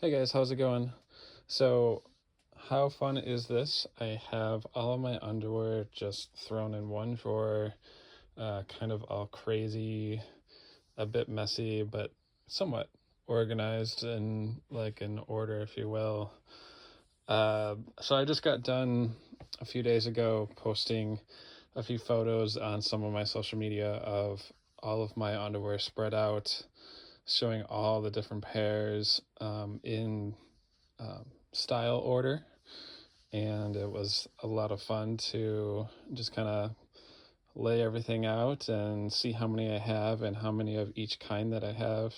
Hey guys, how's it going? So, how fun is this? I have all of my underwear just thrown in one drawer, kind of all crazy, a bit messy, but somewhat organized in like an order, if you will. So I just got done a few days ago posting a few photos on some of my social media of all of my underwear spread out, showing all the different pairs in style order, and it was a lot of fun to just kind of lay everything out and see how many I have and how many of each kind that I have.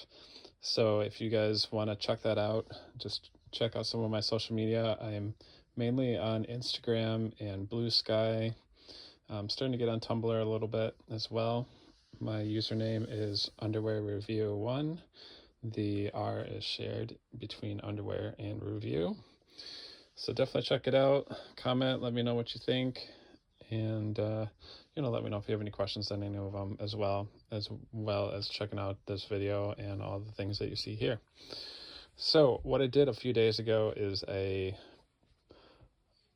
So if you guys want to check that out, just check out some of my social media. I'm mainly on Instagram and Blue Sky. I'm starting to get on Tumblr a little bit as well. My username is underwear review 1. The R is shared between underwear and review. So definitely check it out. Comment, let me know what you think, and let me know if you have any questions on any of them, as well as checking out this video and all the things that you see here. So what I did a few days ago is I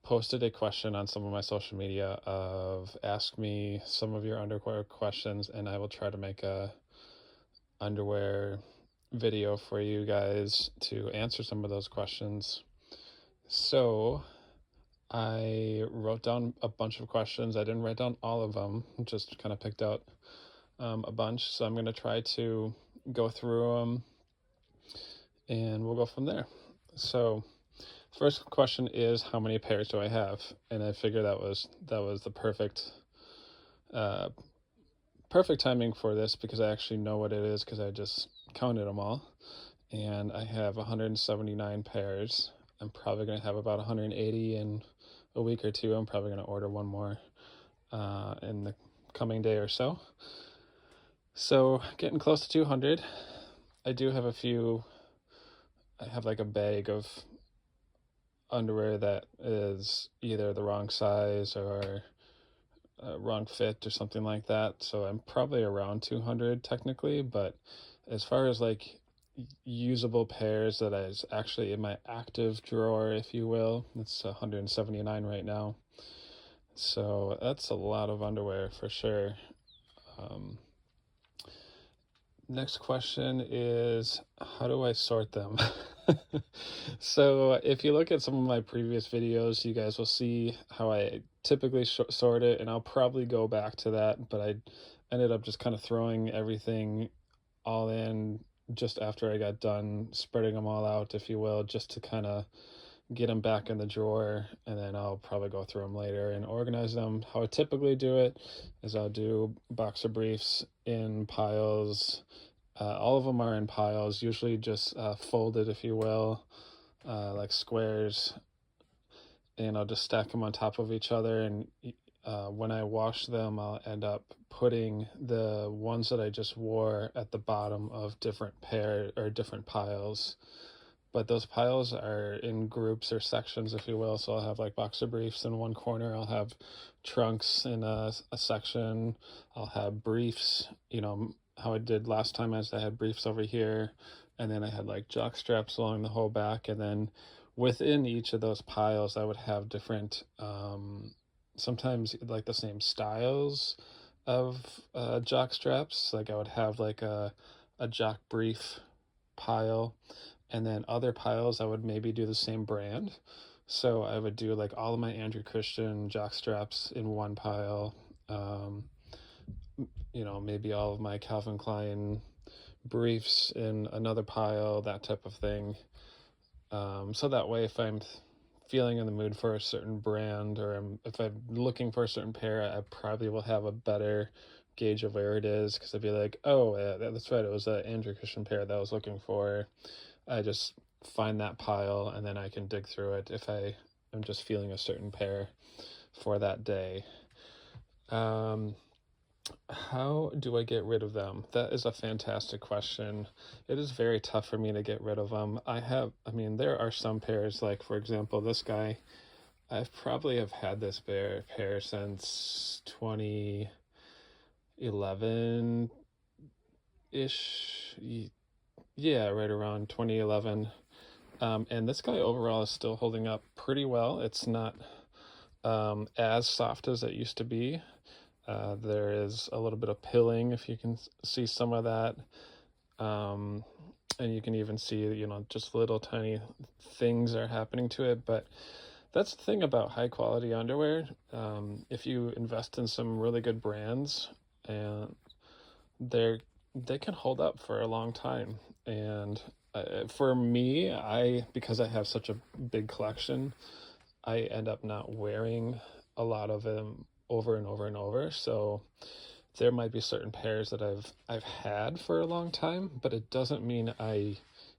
posted a question on some of my social media of ask me some of your underwear questions, and I will try to make a underwear video for you guys to answer some of those questions. So I wrote down a bunch of questions. I didn't write down all of them, just kind of picked out a bunch. So I'm going to try to go through them and we'll go from there. So first question is, how many pairs do I have? And I figured that was the perfect timing for this, because I actually know what it is because I just counted them all. And I have 179 pairs. I'm probably going to have about 180 in a week or two. I'm probably going to order one more in the coming day or so. So getting close to 200. I do have I have like a bag of underwear that is either the wrong size or wrong fit or something like that. So I'm probably around 200 technically, but as far as like usable pairs that is actually in my active drawer, if you will, it's 179 right now. So that's a lot of underwear for sure. Next question is, how do I sort them? So if you look at some of my previous videos, you guys will see how I typically sort it, and I'll probably go back to that, but I ended up just kind of throwing everything all in just after I got done spreading them all out, if you will, just to kind of get them back in the drawer, and then I'll probably go through them later and organize them. How I typically do it is I'll do boxer briefs in piles. All of them are in piles, usually just folded, if you will, like squares, and I'll just stack them on top of each other. And when I wash them, I'll end up putting the ones that I just wore at the bottom of different piles. But those piles are in groups or sections, if you will. So I'll have like boxer briefs in one corner. I'll have trunks in a section. I'll have briefs, how I did last time, as I had briefs over here. And then I had like jock straps along the whole back. And then within each of those piles, I would have different, sometimes like the same styles of jock straps. Like I would have like a jock brief pile, and then other piles I would maybe do the same brand. So I would do like all of my Andrew Christian jock straps in one pile, maybe all of my Calvin Klein briefs in another pile, that type of thing. So that way, if I'm feeling in the mood for a certain brand, or if I'm looking for a certain pair, I probably will have a better gauge of where it is, because I'd be like, oh, yeah, that's right, it was an Andrew Christian pair that I was looking for. I just find that pile, and then I can dig through it if I am just feeling a certain pair for that day. How do I get rid of them? That is a fantastic question. It is very tough for me to get rid of them. There are some pairs, like for example, this guy, I've probably have had this pair since 2011-ish. Yeah, right around 2011. And this guy overall is still holding up pretty well. It's not as soft as it used to be. There is a little bit of pilling, if you can see some of that. And you can even see, just little tiny things are happening to it. But that's the thing about high quality underwear. If you invest in some really good brands, and they can hold up for a long time. And for me, because I have such a big collection, I end up not wearing a lot of them over and over and over. So there might be certain pairs that I've had for a long time, but it doesn't mean I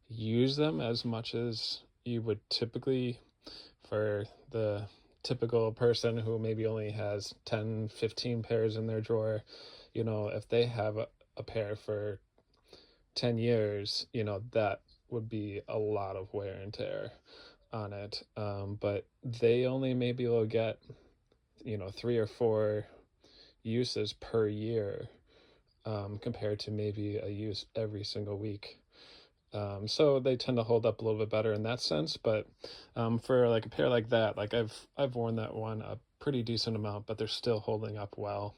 use them as much as you would typically for the typical person who maybe only has 10, 15 pairs in their drawer. If they have a pair for 10 years, that would be a lot of wear and tear on it. But they only maybe will get, 3 or 4 uses per year, compared to maybe a use every single week. So they tend to hold up a little bit better in that sense. But for like a pair like that, like I've worn that one a pretty decent amount, but they're still holding up well.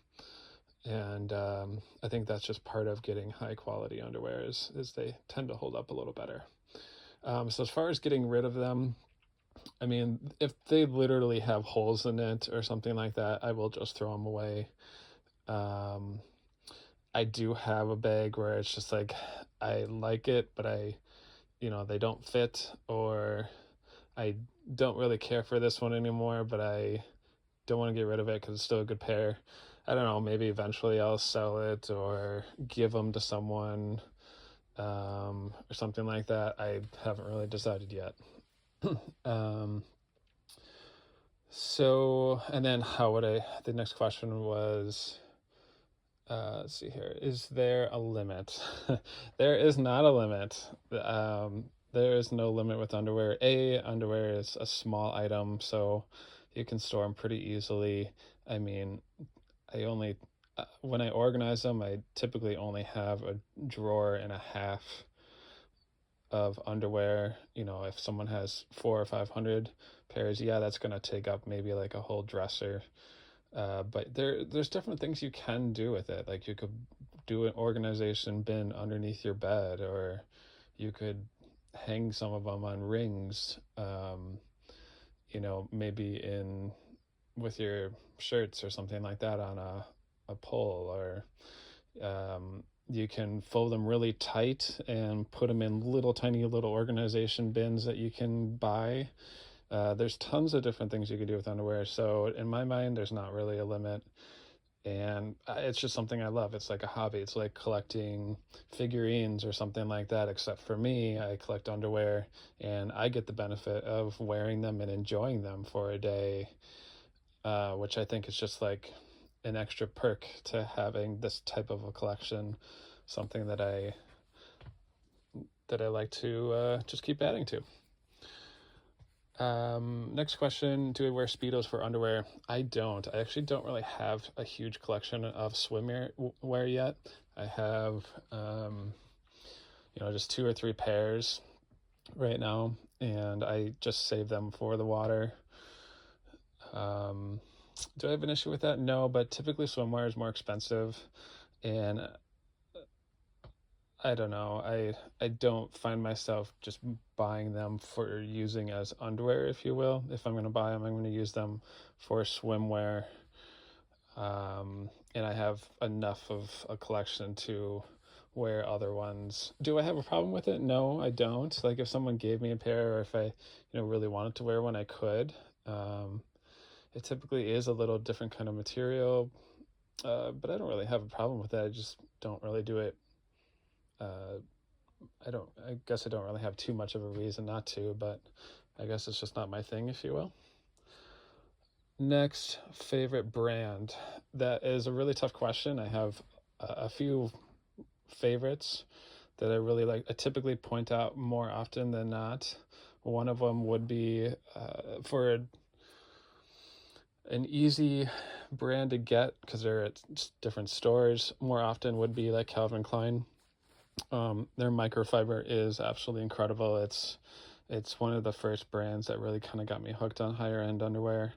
And I think that's just part of getting high quality underwear is they tend to hold up a little better. So as far as getting rid of them, I mean, if they literally have holes in it or something like that, I will just throw them away. I do have a bag where it's just like, I like it, but they don't fit, or I don't really care for this one anymore, but I don't want to get rid of it because it's still a good pair. I don't know, maybe eventually I'll sell it or give them to someone, or something like that. I haven't really decided yet. And then the next question was, let's see here, is there a limit? There is not a limit. There is no limit with underwear. Underwear is a small item, so you can store them pretty easily. I mean, when I organize them, I typically only have a drawer and a half of underwear. If someone has 400 or 500 pairs, yeah, that's going to take up maybe like a whole dresser. But there's different things you can do with it. Like you could do an organization bin underneath your bed, or you could hang some of them on rings, maybe with your shirts or something like that on a pole, or you can fold them really tight and put them in tiny little organization bins that you can buy. There's tons of different things you can do with underwear. So in my mind, there's not really a limit. And it's just something I love. It's like a hobby. It's like collecting figurines or something like that. Except for me, I collect underwear and I get the benefit of wearing them and enjoying them for a day, which I think is just like an extra perk to having this type of a collection, something that I like to just keep adding to. Next question, do I wear Speedos for underwear? I don't. I actually don't really have a huge collection of swimwear yet. I have, just 2 or 3 pairs right now, and I just save them for the water. Do I have an issue with that? No, but typically swimwear is more expensive, and I don't know. I don't find myself just buying them for using as underwear, if you will. If I'm going to buy them, I'm going to use them for swimwear. And I have enough of a collection to wear other ones. Do I have a problem with it? No, I don't. Like if someone gave me a pair, or if I, really wanted to wear one, I could. It typically is a little different kind of material, but I don't really have a problem with that. I just don't really do it. I guess I don't really have too much of a reason not to, but I guess it's just not my thing, if you will. Next, favorite brand. That is a really tough question. I have a few favorites that I really like. I typically point out more often than not. One of them would be, for an easy brand to get, because they're at different stores more often, would be like Calvin Klein. Their microfiber is absolutely incredible. It's It's one of the first brands that really kind of got me hooked on higher end underwear.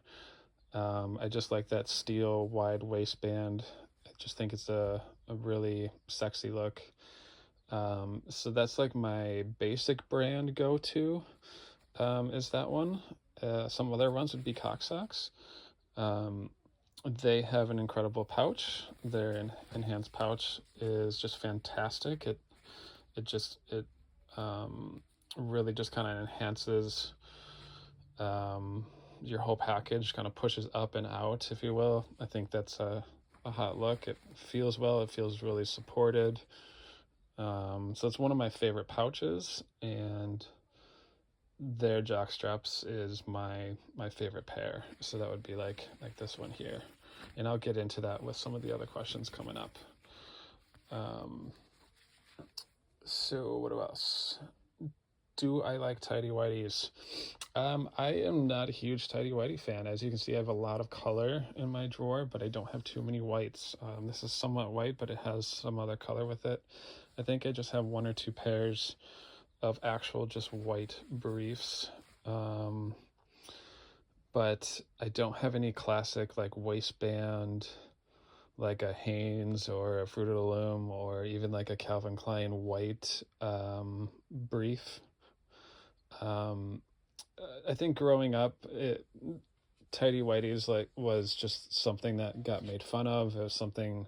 I just like that steel wide waistband. I just think it's a really sexy look. So that's like my basic brand go-to, is that one. Some other ones would be Cock Socks. Um, they have an incredible pouch. Their enhanced pouch is just fantastic. It really just kind of enhances your whole package, kind of pushes up and out, if you will. I think that's a hot look. It feels well. It feels really supported. So it's one of my favorite pouches, and their jock straps is my favorite pair. So that would be like this one here, and I'll get into that with some of the other questions coming up. So what else? Do I like tidy whities? I am not a huge tidy whitey fan. As you can see, I have a lot of color in my drawer, but I don't have too many whites. This is somewhat white, but it has some other color with it. I think I just have one or two pairs of actual just white briefs. But I don't have any classic like waistband, like a Hanes or a Fruit of the Loom, or even like a Calvin Klein white brief. I think growing up, tidy whities was just something that got made fun of. It was something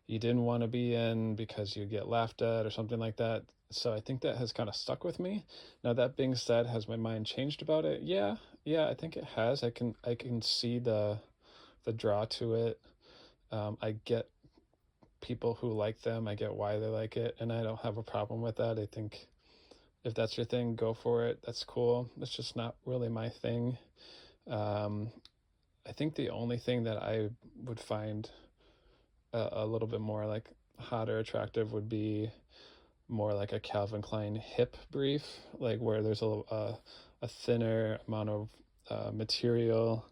you didn't want to be in because you get laughed at or something like that. So I think that has kind of stuck with me. Now that being said, has my mind changed about it? Yeah, I think it has. I can see the draw to it. I get people who like them. I get why they like it, and I don't have a problem with that. I think if that's your thing, go for it. That's cool. It's just not really my thing. I think the only thing that I would find a little bit more like hot or attractive would be more like a Calvin Klein hip brief, like where there's a thinner amount of material.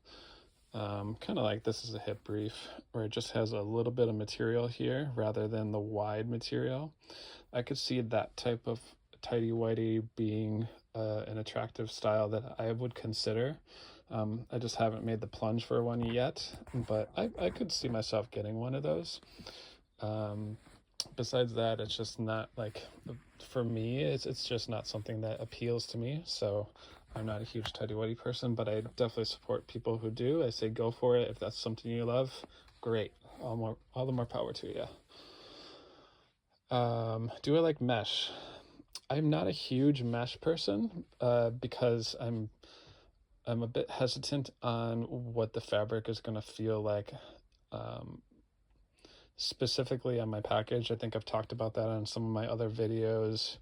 Kind of like this is a hip brief where it just has a little bit of material here rather than the wide material. I could see that type of tidy whitey being an attractive style that I would consider. I just haven't made the plunge for one yet, but I could see myself getting one of those. Besides that, it's just not like, for me, it's just not something that appeals to me. So I'm not a huge tidy whitey person, but I definitely support people who do. I say go for it. If that's something you love, great. All the more power to you. Do I like mesh? I'm not a huge mesh person because I'm a bit hesitant on what the fabric is going to feel like. Specifically on my package, I think I've talked about that on some of my other videos.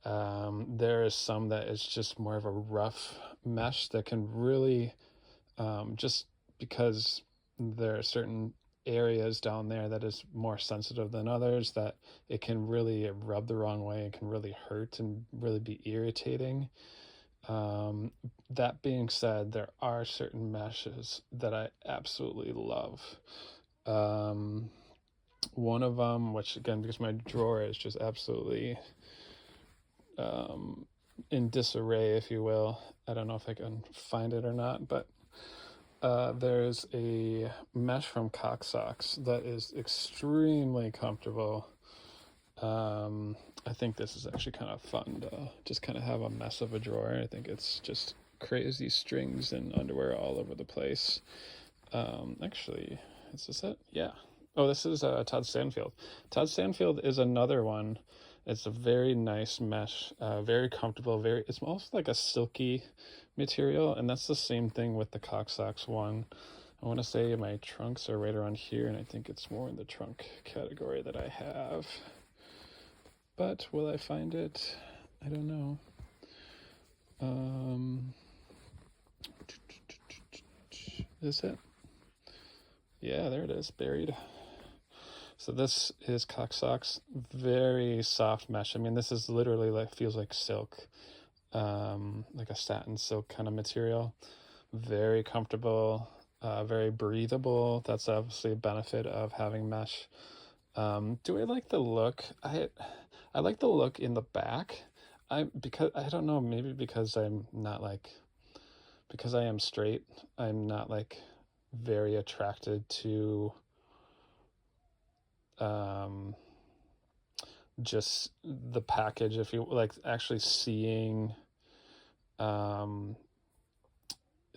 There is some that is just more of a rough mesh that can really, just because there are certain areas down there that is more sensitive than others, that it can really rub the wrong way. It can really hurt and really be irritating. That being said, there are certain meshes that I absolutely love. One of them, which again, because my drawer is just absolutely in disarray, if you will. I don't know if I can find it or not, but there's a mesh from Cock Socks that is extremely comfortable. I think this is actually kind of fun to just kind of have a mess of a drawer. I think it's just crazy strings and underwear all over the place. Actually, is this it? Yeah. Oh, this is Todd Stanfield. Todd Stanfield is another one. It's a very nice mesh, very comfortable, it's almost like a silky material, and that's the same thing with the Cock Socks one. I want to say my trunks are right around here, and I think it's more in the trunk category that I have. But will I find it? I don't know. Is it? Yeah, there it is, buried. So this is Cock Socks, very soft mesh. I mean, this is literally like, feels like silk, like a satin silk kind of material. Very comfortable, very breathable. That's obviously a benefit of having mesh. Do I like the look? I like the look in the back. because I don't know, maybe because I'm not like, because I am straight, I'm not like very attracted to um just the package, if you like actually seeing um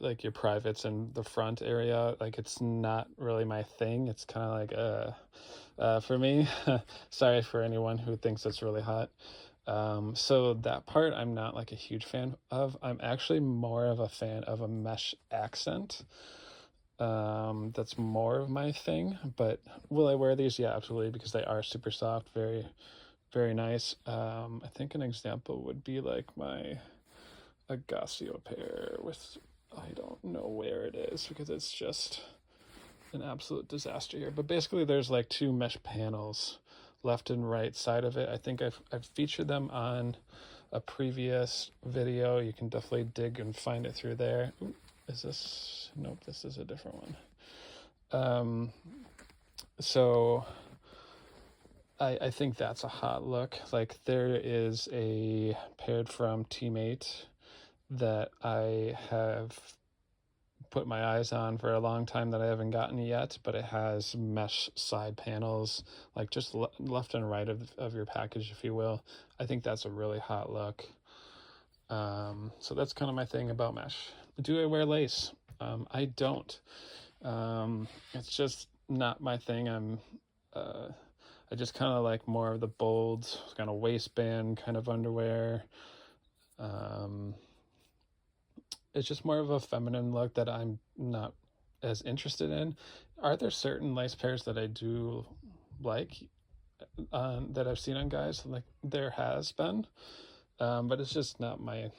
like your privates in the front area. Like it's not really my thing. It's kind of like for me. Sorry for anyone who thinks it's really hot. So that part I'm not like a huge fan of. I'm actually more of a fan of a mesh accent. That's more of my thing. But will I wear these? Yeah, absolutely, because they are super soft, very, very nice. I think an example would be like my Agassio pair with, I don't know where it is because it's just an absolute disaster here. But basically there's like two mesh panels left and right side of it. I think I've featured them on a previous video. You can definitely dig and find it through there. Ooh, is this? Nope, this is a different one. So I think that's a hot look. Like there is a paired from Teammate that I have put my eyes on for a long time that I haven't gotten yet, but it has mesh side panels, like just left and right of your package, if you will. I think that's a really hot look. So that's kind of my thing about mesh. Do I wear lace? I don't. It's just not my thing. I just kind of like more of the bold kind of waistband kind of underwear. It's just more of a feminine look that I'm not as interested in. Are there certain lace pairs that I do like that I've seen on guys? Like there has been, but it's just not my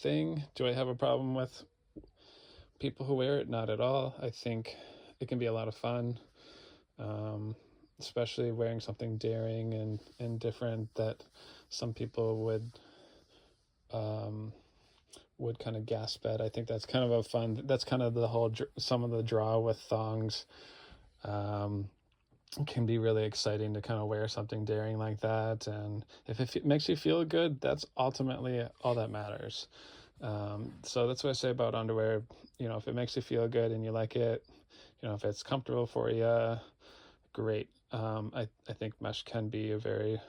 thing. Do I have a problem with people who wear it? Not at all. I think it can be a lot of fun, especially wearing something daring and different that some people would kind of gasp at. I think that's kind of a fun, that's kind of the whole, some of the draw with thongs. Can be really exciting to kind of wear something daring like that. And if it makes you feel good, that's ultimately all that matters. So that's what I say about underwear. You know, if it makes you feel good and you like it, you know, if it's comfortable for you, great. I think mesh can be a very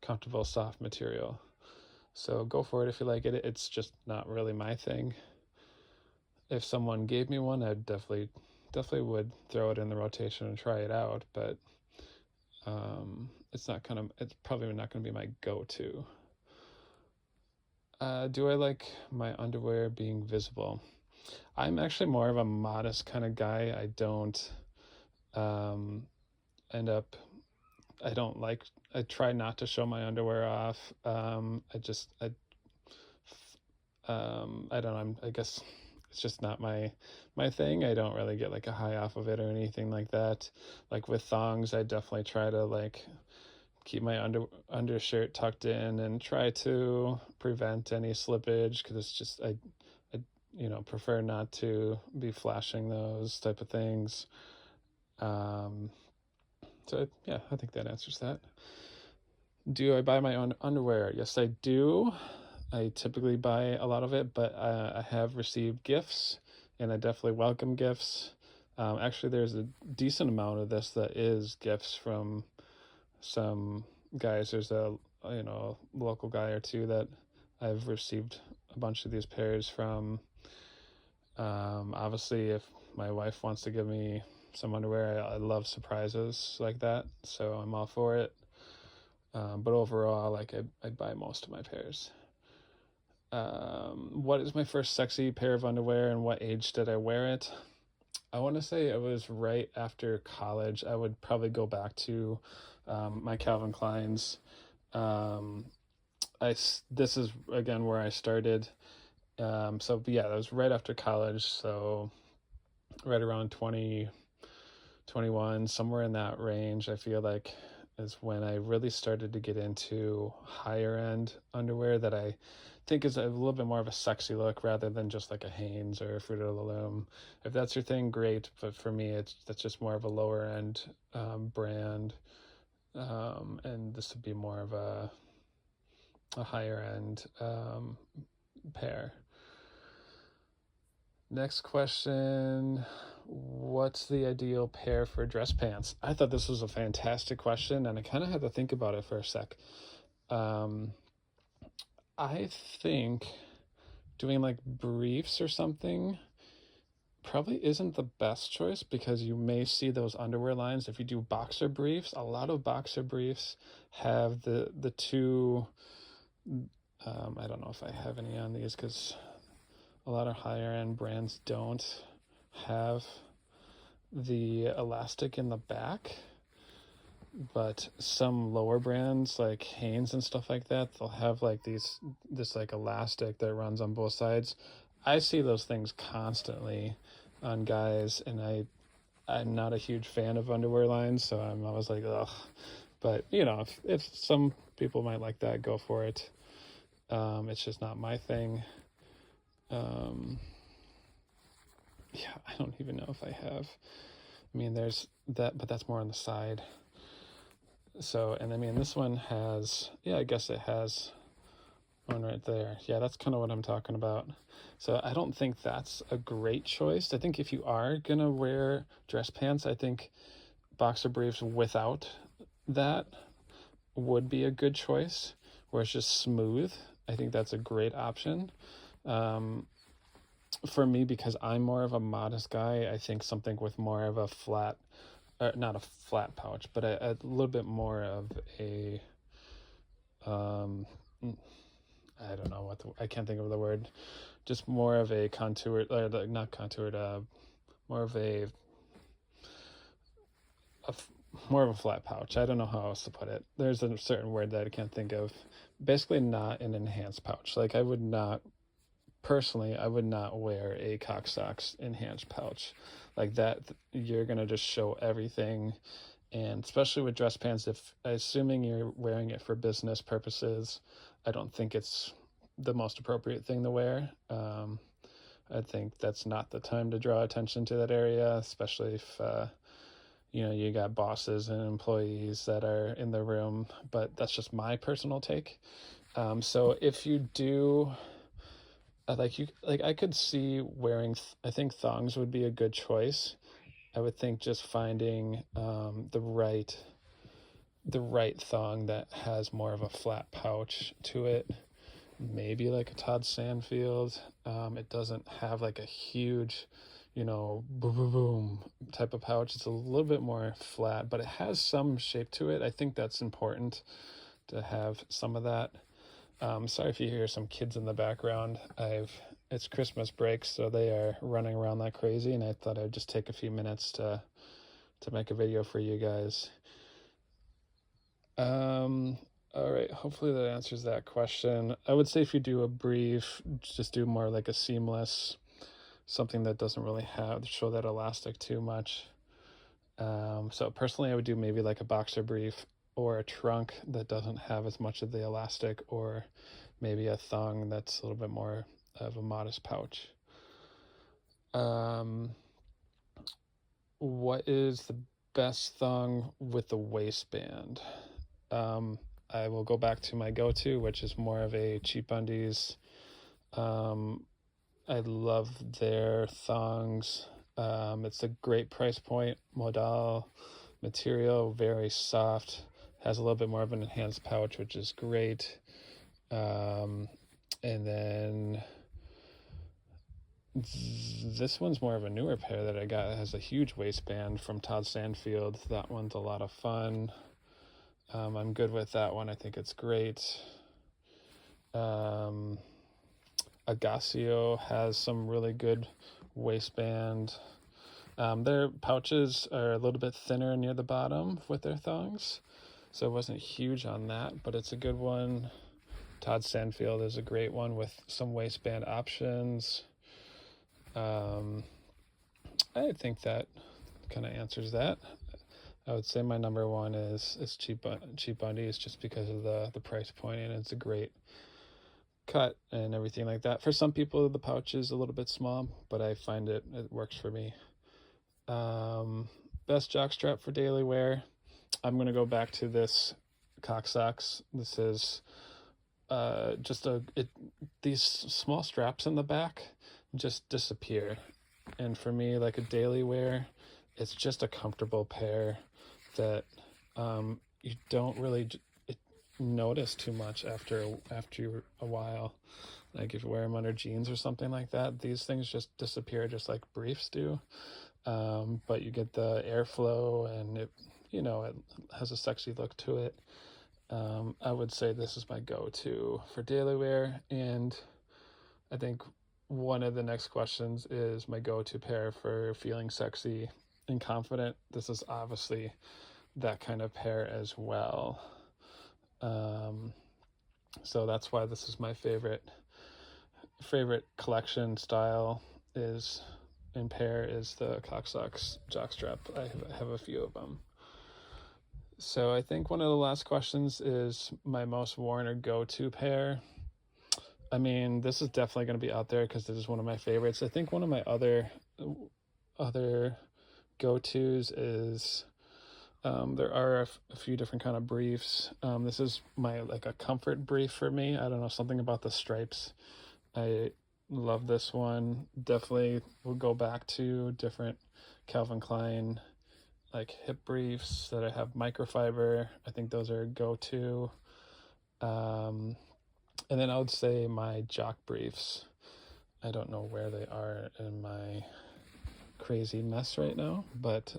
comfortable, soft material. So go for it if you like it. It's just not really my thing. If someone gave me one, I'd definitely would throw it in the rotation and try it out. But it's probably not going to be my go-to. Do I like my underwear being visible? I'm actually more of a modest kind of guy. I don't end up. I try not to show my underwear off. I don't know. I guess it's just not my thing. I don't really get like a high off of it or anything like that. Like with thongs, I definitely try to like keep my undershirt tucked in and try to prevent any slippage because it's just I prefer not to be flashing those type of things. So yeah, I think that answers that. Do I buy my own underwear? Yes, I do. I typically buy a lot of it, but I have received gifts, and I definitely welcome gifts. Actually, there's a decent amount of this that is gifts from some guys. There's a local guy or two that I've received a bunch of these pairs from. Obviously, if my wife wants to give me some underwear, I love surprises like that, so I'm all for it. But overall, like I buy most of my pairs. What is my first sexy pair of underwear and what age did I wear it? I want to say it was right after college. I would probably go back to my Calvin Kleins. This is again where I started. So yeah, that was right after college. So right around 20, 21, somewhere in that range, I feel like is when I really started to get into higher end underwear that I think is a little bit more of a sexy look rather than just like a Hanes or a Fruit of the Loom. If that's your thing, great. But for me, that's just more of a lower end brand. And this would be more of a a higher end pair. Next question, what's the ideal pair for dress pants? I thought this was a fantastic question, and I kind of had to think about it for a sec. Um, I think doing like briefs or something probably isn't the best choice, because you may see those underwear lines. If you do boxer briefs, a lot of boxer briefs have the two, I don't know if I have any on these, because a lot of higher end brands don't have the elastic in the back, but some lower brands like Hanes and stuff like that, they'll have like this like elastic that runs on both sides. I see those things constantly on guys, and I'm not a huge fan of underwear lines, so I'm always like, ugh. But you know, if some people might like that, go for it. It's just not my thing. Yeah, I don't even know if I have. I mean, there's that, but that's more on the side. So, and I mean, this one has, yeah, I guess it has one right there. Yeah, that's kind of what I'm talking about. So I don't think that's a great choice. I think if you are gonna wear dress pants, I think boxer briefs without that would be a good choice, where it's just smooth. I think that's a great option. For me, because I'm more of a modest guy, I think something with more of a flat, not a flat pouch, but a little bit more of a, I don't know I can't think of the word, just more of a contoured, not contoured, more of a more of a flat pouch. I don't know how else to put it. There's a certain word that I can't think of. Basically, not an enhanced pouch. Like, I would not wear a Cock Socks enhanced pouch like that. You're gonna just show everything, and especially with dress pants, if assuming you're wearing it for business purposes, I don't think it's the most appropriate thing to wear. I think that's not the time to draw attention to that area, especially if you know, you got bosses and employees that are in the room. But that's just my personal take. So if you do, I could see wearing, I think thongs would be a good choice. I would think just finding the right thong that has more of a flat pouch to it, maybe like a Todd Sandfield. It doesn't have like a huge, you know, boom boom boom type of pouch. It's a little bit more flat, but it has some shape to it. I think that's important to have some of that. Sorry if you hear some kids in the background. It's Christmas break, so they are running around like crazy, and I thought I'd just take a few minutes to make a video for you guys. All right, hopefully that answers that question. I would say if you do a brief, just do more like a seamless, something that doesn't really show that elastic too much. So personally, I would do maybe like a boxer brief or a trunk that doesn't have as much of the elastic, or maybe a thong that's a little bit more of a modest pouch. What is the best thong with the waistband? I will go back to my go-to, which is more of a Cheap Undies. I love their thongs. It's a great price point, modal material, very soft, has a little bit more of an enhanced pouch, which is great. And then this one's more of a newer pair that I got. It has a huge waistband from Todd Sandfield. That one's a lot of fun. I'm good with that one. I think it's great. Agassio has some really good waistband. Their pouches are a little bit thinner near the bottom with their thongs, so it wasn't huge on that, but it's a good one. Todd Sandfield is a great one with some waistband options. I think that kind of answers that. I would say my number one is Cheap Undies, just because of the price point, and it's a great cut and everything like that. For some people, the pouch is a little bit small, but I find it works for me. Best jockstrap for daily wear. I'm going to go back to this Cock Socks. This is these small straps in the back just disappear. And for me, like a daily wear, it's just a comfortable pair that you don't really notice too much after a while. Like if you wear them under jeans or something like that, these things just disappear just like briefs do. But you get the airflow, and it has a sexy look to it. I would say this is my go-to for daily wear, and I think one of the next questions is my go-to pair for feeling sexy and confident. This is obviously that kind of pair as well. So that's why this is my favorite collection style is in pair is the Cocksocks jockstrap. I have a few of them. So I think one of the last questions is my most worn or go-to pair. I mean, this is definitely going to be out there because this is one of my favorites. I think one of my other go-tos is there are a few different kind of briefs. This is a comfort brief for me. I don't know, something about the stripes. I love this one. Definitely will go back to different Calvin Klein like hip briefs that I have microfiber. I think those are go-to. And then I would say my jock briefs. I don't know where they are in my crazy mess right now, but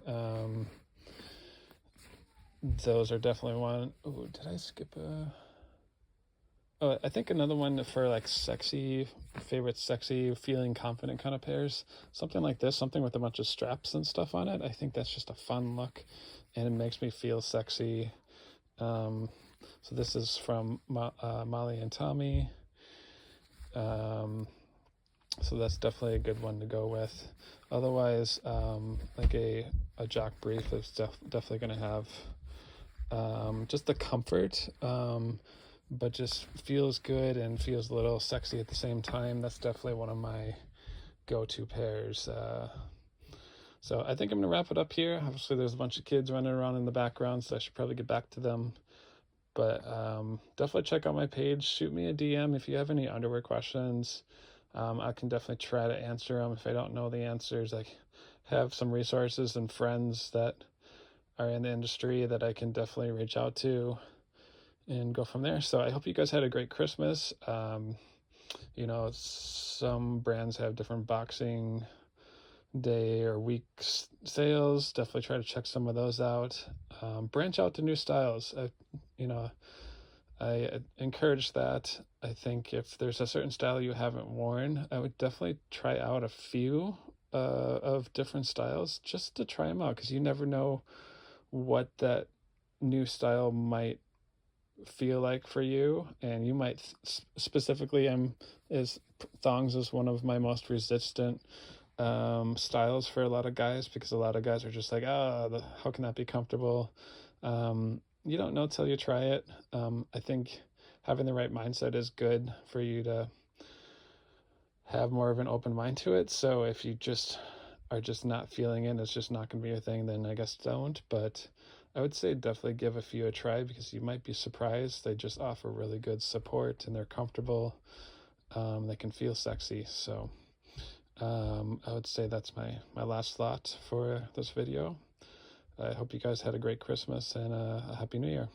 those are definitely one. Oh, did I skip a... Oh, I think another one for like sexy feeling confident kind of pairs, something like this, something with a bunch of straps and stuff on it. I think that's just a fun look and it makes me feel sexy. So this is from Molly and Tommy. So that's definitely a good one to go with. Otherwise, like a jock brief is definitely going to have just the comfort, but just feels good and feels a little sexy at the same time. That's definitely one of my go-to pairs. So I think I'm gonna wrap it up here. Obviously there's a bunch of kids running around in the background, so I should probably get back to them. But definitely check out my page. Shoot me a DM if you have any underwear questions. I can definitely try to answer them. If I don't know the answers, I have some resources and friends that are in the industry that I can definitely reach out to and go from there. So I hope you guys had a great Christmas. Some brands have different Boxing Day or week sales. Definitely try to check some of those out. Branch out to new styles. I encourage that. I think if there's a certain style you haven't worn, I would definitely try out a few of different styles just to try them out, because you never know what that new style might feel like for you. And you might specifically, thongs is one of my most resistant styles for a lot of guys, because a lot of guys are just like, how can that be comfortable? You don't know till you try it. I think having the right mindset is good for you to have more of an open mind to it. So if you just are just not feeling it, it's just not going to be your thing, then I guess don't. But I would say definitely give a few a try, because you might be surprised. They just offer really good support and they're comfortable. They can feel sexy. So I would say that's my last thought for this video. I hope you guys had a great Christmas and a Happy New Year.